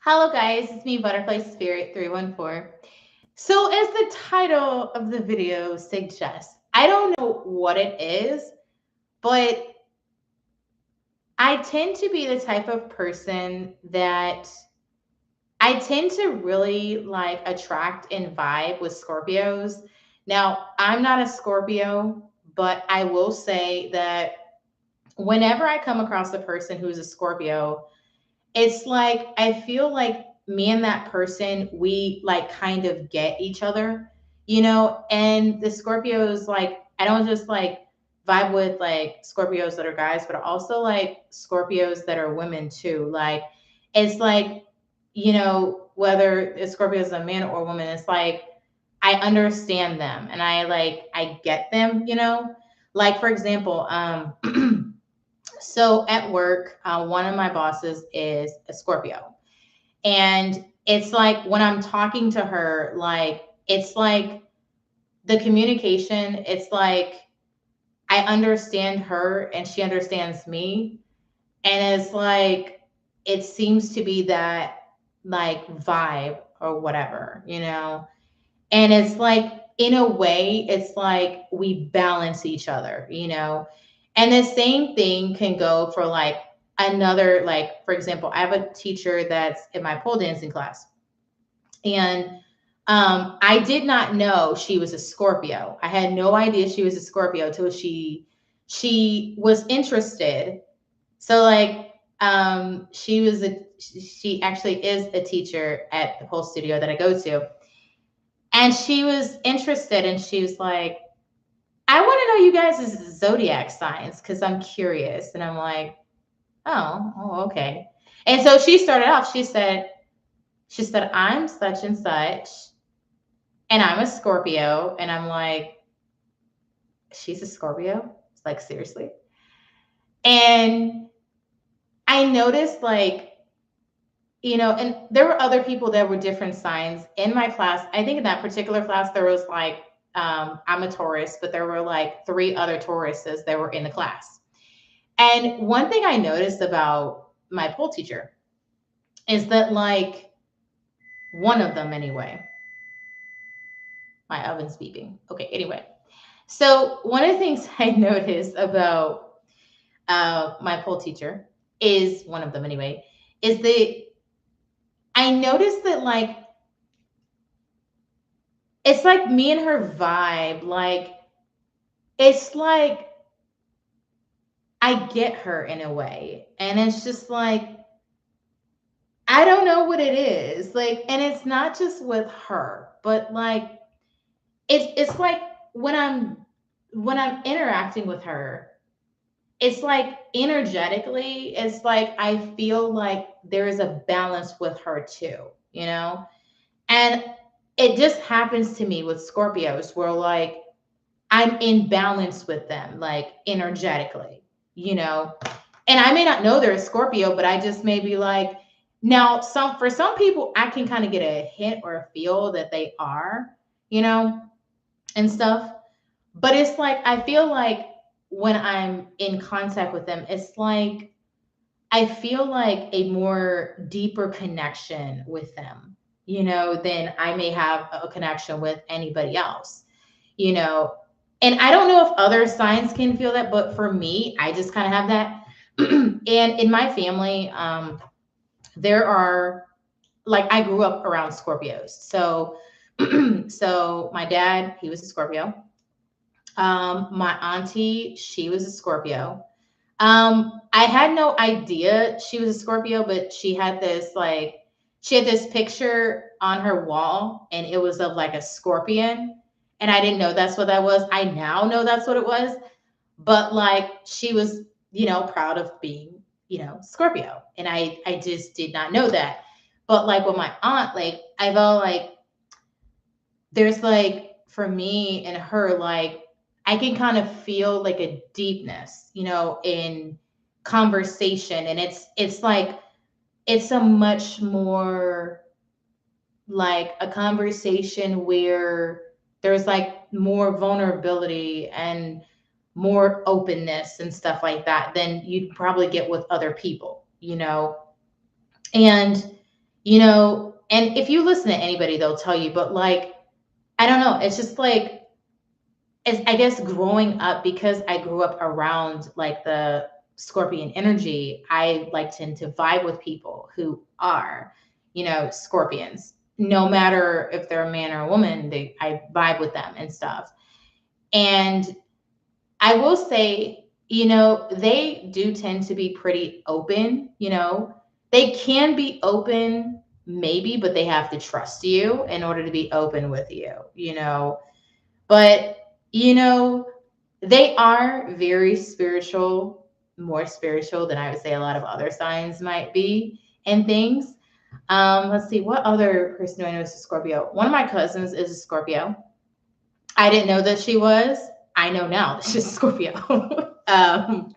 Hello, guys. It's me, Butterfly Spirit 314. So, as the title of the video suggests, I don't know what it is, but I tend to be the type of person that I tend to really like attract and vibe with Scorpios. Now, I'm not a Scorpio, but I will say that whenever I come across a person who's a Scorpio, it's like I feel like me and that person, we like kind of get each other, and the Scorpios, like, I don't just like vibe with like Scorpios that are guys, but also like Scorpios that are women too. Like, it's like, whether a Scorpio is a man or a woman, it's like I understand them and I get them. Like, for example, so at work, one of my bosses is a Scorpio. And it's like when I'm talking to her, like, it's like the communication, it's like I understand her and she understands me. And it's like, it seems to be that like vibe or whatever. And it's like, in a way, it's like we balance each other. And the same thing can go for like another, like, for example, I have a teacher that's in my pole dancing class. And I did not know she was a Scorpio. I had no idea she was a Scorpio till she was interested. So like she actually is a teacher at the pole studio that I go to. And she was interested and she was like, I want to know you guys' zodiac signs because I'm curious. And I'm like, oh, okay. And so she started off, she said, I'm such and such, and I'm a Scorpio. And I'm like, she's a Scorpio? It's like, seriously? And I noticed, like, and there were other people that were different signs in my class. I think in that particular class, there was like, I'm a Taurus, but there were like three other Tauruses that were in the class. And one thing I noticed about my pole teacher is that, like, one of them anyway, my oven's beeping. Okay, anyway. So one of the things I noticed about my pole teacher is one of them anyway, is that I noticed that, like, it's like me and her vibe, like, it's like I get her in a way. And it's just like, I don't know what it is. Like, and it's not just with her, but like it's like when I'm interacting with her, it's like energetically, it's like I feel like there is a balance with her too. And it just happens to me with Scorpios where, like, I'm in balance with them, like, energetically. And I may not know they're a Scorpio, but I just may be like, now, for some people, I can kind of get a hint or a feel that they are, you know, and stuff. But it's like I feel like when I'm in contact with them, it's like I feel like a more deeper connection with them, than I may have a connection with anybody else, you know. And I don't know if other signs can feel that, but for me, I just kind of have that. And in my family, there are, like, I grew up around Scorpios. So so my dad, he was a Scorpio. My auntie, she was a Scorpio. I had no idea she was a Scorpio, but she had this picture on her wall, and it was of like a scorpion. And I didn't know that's what that was. I now know that's what it was. But like, she was, proud of being, Scorpio. And I just did not know that. But like with my aunt, like, I felt like there's like, for me and her, like, I can kind of feel like a deepness, in conversation. And it's like it's a much more like a conversation where there's like more vulnerability and more openness and stuff like that than you'd probably get with other people. And and if you listen to anybody, they'll tell you, but like, I don't know, it's just like, it's, I guess growing up, because I grew up around like the Scorpion energy, I like tend to vibe with people who are, Scorpions. No matter if they're a man or a woman, I vibe with them and stuff. And I will say, they do tend to be pretty open. They can be open, maybe, but they have to trust you in order to be open with you. But, you know, they are very spiritual, more spiritual than I would say a lot of other signs might be and things. Let's see, what other person do I know is a Scorpio? One of my cousins is a Scorpio. I didn't know that she was. I know now that she's a Scorpio. um,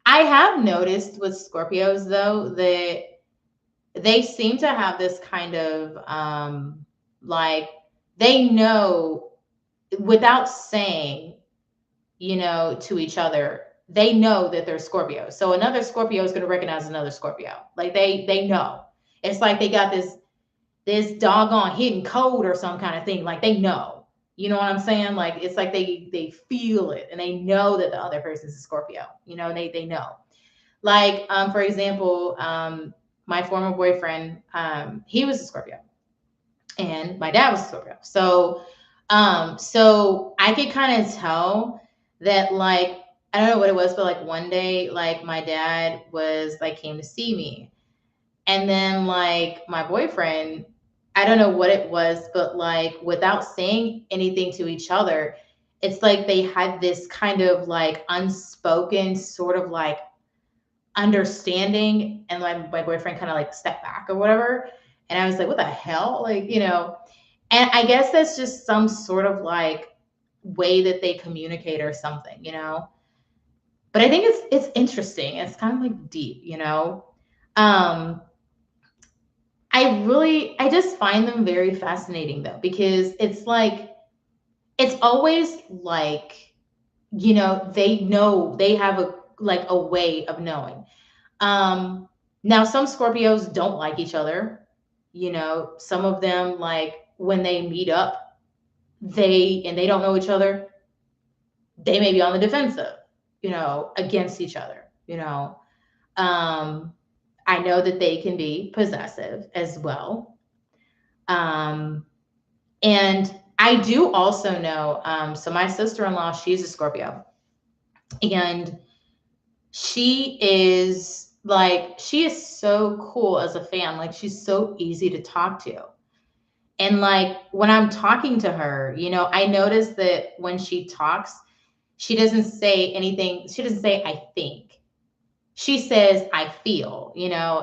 I have noticed with Scorpios though that they seem to have this kind of like, they know without saying, to each other, they know that they're Scorpio. So another Scorpio is going to recognize another Scorpio. Like they know. It's like they got this doggone hidden code or some kind of thing. Like they know. You know what I'm saying? Like it's like they feel it and they know that the other person's a Scorpio. They know. Like for example, my former boyfriend, he was a Scorpio, and my dad was a Scorpio. So I could kind of tell that, like, I don't know what it was, but like one day, like my dad was like came to see me, and then like my boyfriend, I don't know what it was, but like without saying anything to each other, it's like they had this kind of like unspoken sort of like understanding, and my boyfriend kind of like stepped back or whatever, and I was like, what the hell, like. And I guess that's just some sort of like way that they communicate or something. But I think it's interesting. It's kind of like deep. Um, I just find them very fascinating though, because it's like, it's always like, they know, they have a way of knowing. Um, Now some Scorpios don't like each other. Some of them, like when they meet up, they don't know each other, they may be on the defensive, against each other. Um, I know that they can be possessive as well. Um, and I do also know, so my sister-in-law, she's a Scorpio, and she is so cool as a fan. Like she's so easy to talk to. And like when I'm talking to her, I notice that when she talks, she doesn't say anything. She doesn't say, I think. She says, I feel,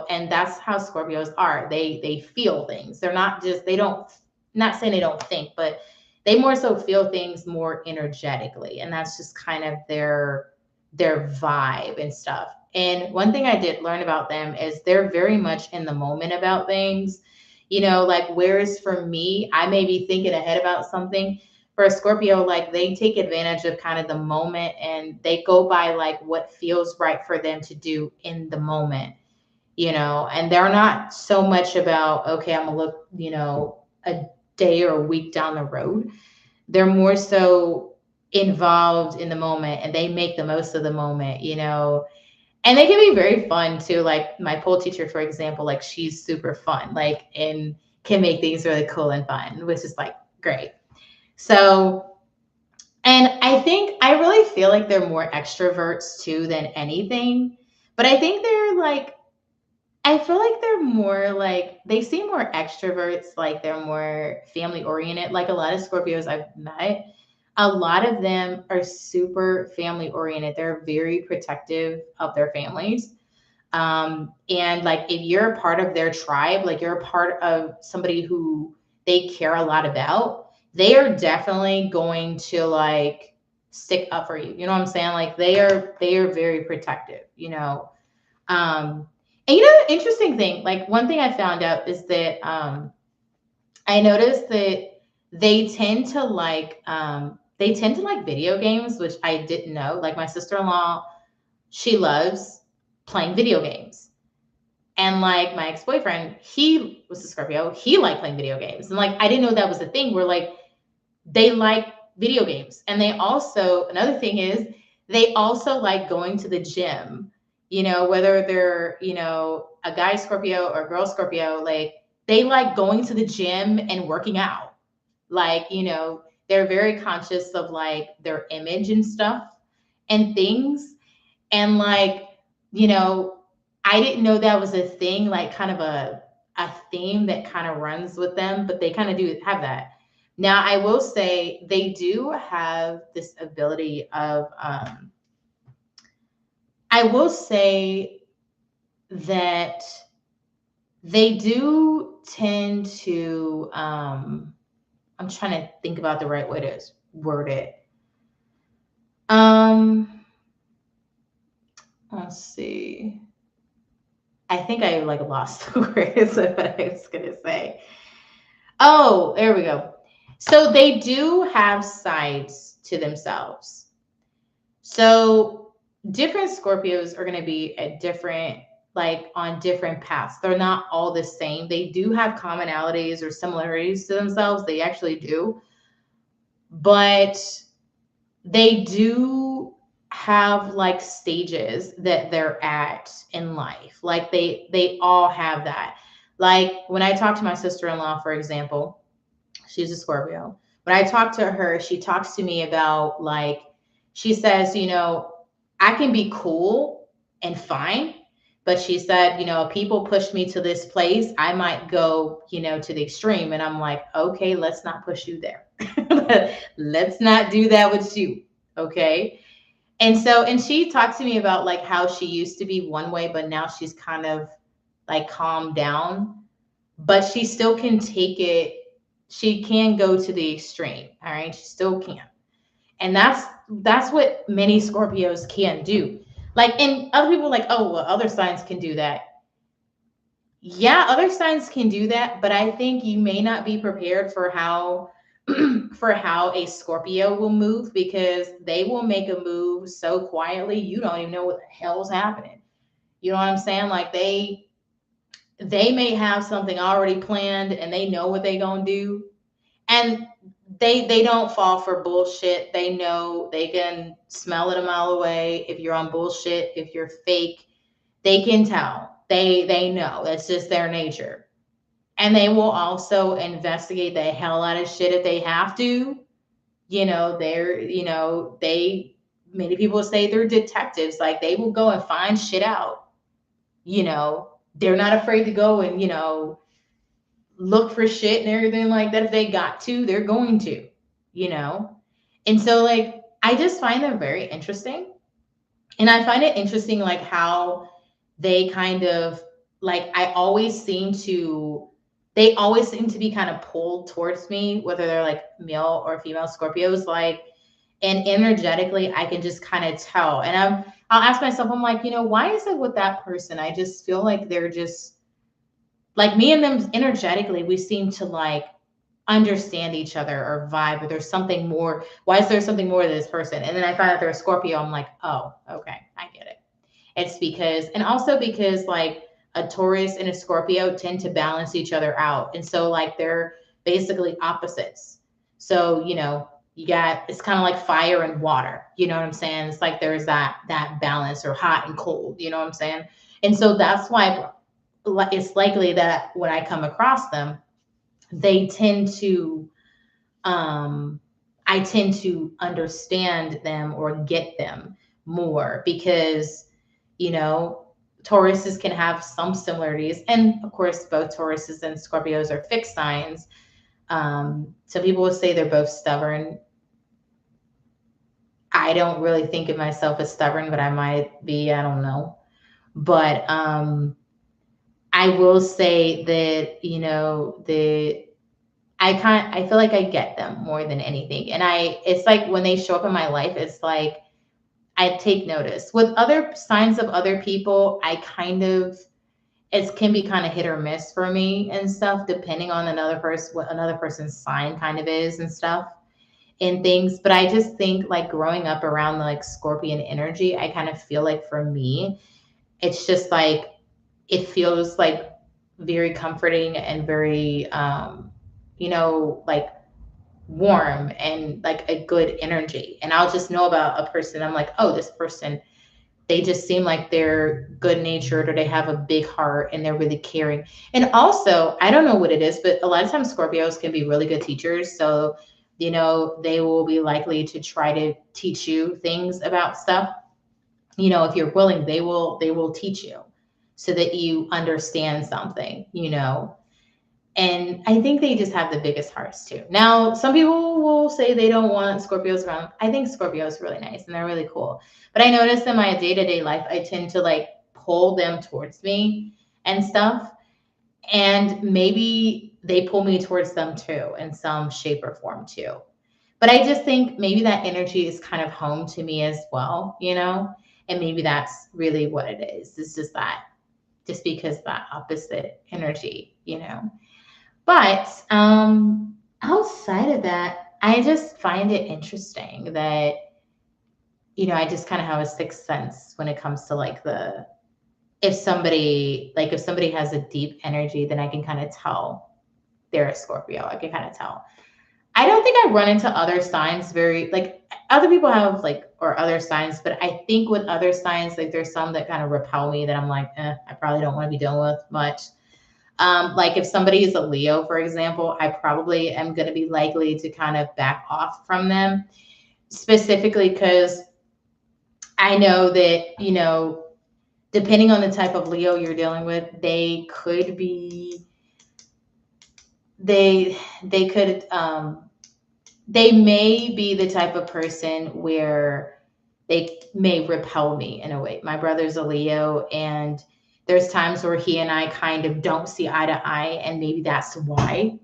and that's how Scorpios are. They feel things. They're not just, they don't, not saying they don't think, but they more so feel things more energetically. And that's just kind of their vibe and stuff. And one thing I did learn about them is they're very much in the moment about things. Like whereas for me, I may be thinking ahead about something. For a Scorpio, like they take advantage of kind of the moment, and they go by like what feels right for them to do in the moment. And they're not so much about, okay, I'm gonna look, a day or a week down the road. They're more so involved in the moment, and they make the most of the moment. And they can be very fun too. Like my pole teacher, for example, like she's super fun, like, and can make things really cool and fun, which is like great. So, and I think I really feel like they're more extroverts too than anything. But I think I feel like they're more like, they seem more extroverts, like they're more family oriented. Like a lot of Scorpios I've met, a lot of them are super family oriented. They're very protective of their families. And like if you're a part of their tribe, like you're a part of somebody who they care a lot about, they are definitely going to like stick up for you. You know what I'm saying? Like they are very protective. And interesting thing, like one thing I found out is that I noticed that they tend to like video games, which I didn't know. Like my sister-in-law, she loves playing video games. And like my ex-boyfriend, he was a Scorpio. He liked playing video games. And like I didn't know that was a thing where like they like video games. And they also, another thing is they also like going to the gym, whether they're, a guy Scorpio or a girl Scorpio, like they like going to the gym and working out. Like, they're very conscious of like their image and stuff and things. And like, you know, I didn't know that was a thing, like kind of a theme that kind of runs with them, but they kind of do have that. Now, I will say they do have this ability of, I will say that they do tend to, I'm trying to think about the right way to word it. Let's see. I think I like lost the words of what I was gonna say. Oh, there we go. So they do have sides to themselves. So different Scorpios are going to be at different, like on different paths. They're not all the same. They do have commonalities or similarities to themselves. They actually do. But they do have like stages that they're at in life. Like they all have that. Like when I talk to my sister-in-law, for example, she's a Scorpio. When I talk to her, she talks to me about like, she says, I can be cool and fine, but she said, people push me to this place, I might go, to the extreme. And I'm like, okay, let's not push you there. Let's not do that with you. Okay. And she talked to me about like how she used to be one way, but now she's kind of like calmed down, but she still can take it. She can go to the extreme. All right. She still can. And that's what many Scorpios can do. Like, and other people are like, oh, well, other signs can do that. Yeah, other signs can do that, but I think you may not be prepared for how for how a Scorpio will move, because they will make a move so quietly you don't even know what the hell's happening. You know what I'm saying? Like they may have something already planned and they know what they gonna do, and they don't fall for bullshit. They know, they can smell it a mile away if you're on bullshit, if you're fake. They can tell. They know. That's just their nature. And they will also investigate the hell out of shit if they have to. They, many people say they're detectives. Like they will go and find shit out. They're not afraid to go and, look for shit and everything like that. If they got to, they're going to, you know? And so like, I just find them very interesting. And I find it interesting, like how they kind of like, they always seem to be kind of pulled towards me, whether they're like male or female Scorpios, like, and energetically, I can just kind of tell. And I'll ask myself, I'm like, why is it with that person? I just feel like they're just like me and them energetically, we seem to like understand each other or vibe, or there's something more. Why is there something more to this person? And then I find out they're a Scorpio. I'm like, oh, okay, I get it. It's because, and also because like a Taurus and a Scorpio tend to balance each other out. And so like they're basically opposites. So, you got, it's kind of like fire and water. You know what I'm saying? It's like there's that balance, or hot and cold. You know what I'm saying? And so that's why it's likely that when I come across them, they tend to, I tend to understand them or get them more, because, Tauruses can have some similarities. And of course, both Tauruses and Scorpios are fixed signs. So people will say they're both stubborn. I don't really think of myself as stubborn, but I might be, I don't know. But I will say that, I feel like I get them more than anything. And it's like when they show up in my life, it's like I take notice. With other signs of other people, it can be kind of hit or miss for me and stuff, depending on what another person's sign kind of is and stuff and things. But I just think like growing up around the like Scorpion energy, I kind of feel like for me, it's just like it feels like very comforting and very, like warm and like a good energy. And I'll just know about a person. I'm like, oh, this person, they just seem like they're good natured or they have a big heart and they're really caring. And also, I don't know what it is, but a lot of times Scorpios can be really good teachers. So, they will be likely to try to teach you things about stuff. If you're willing, they will teach you so that you understand something. And I think they just have the biggest hearts too. Now, some people will say they don't want Scorpios around. I think Scorpios are really nice and they're really cool. But I notice in my day-to-day life, I tend to like pull them towards me and stuff. And maybe they pull me towards them too in some shape or form too. But I just think maybe that energy is kind of home to me as well. And maybe that's really what it is. It's just that, just because that opposite energy. But outside of that, I just find it interesting that, I just kind of have a sixth sense when it comes to like if somebody has a deep energy, then I can kind of tell they're a Scorpio. I can kind of tell. I don't think I run into other signs very like other people have like or other signs, but I think with other signs, like there's some that kind of repel me that I'm like, I probably don't want to be dealing with much. Like if somebody is a Leo, for example, I probably am going to be likely to kind of back off from them, specifically because I know that, depending on the type of Leo you're dealing with, they could, they may be the type of person where they may repel me in a way. My brother's a Leo, and there's times where he and I kind of don't see eye to eye, and maybe that's why,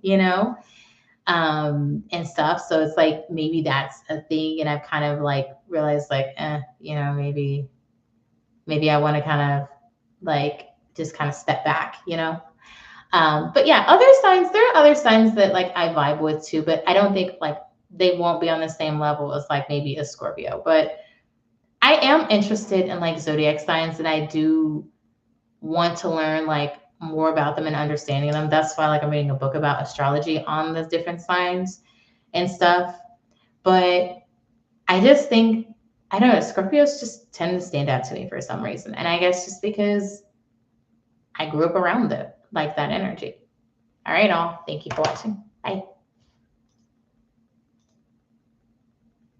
and stuff. So it's like maybe that's a thing, and I've kind of like realized like, maybe I want to kind of like just kind of step back. But yeah, there are other signs that like I vibe with too, but I don't think like they won't be on the same level as like maybe a Scorpio. But I am interested in like zodiac signs, and I do want to learn like more about them and understanding them. That's why like I'm reading a book about astrology on the different signs and stuff. But I just think I don't know, Scorpios just tend to stand out to me for some reason. And I guess just because I grew up around it, like that energy. All right, all. Thank you for watching. Bye.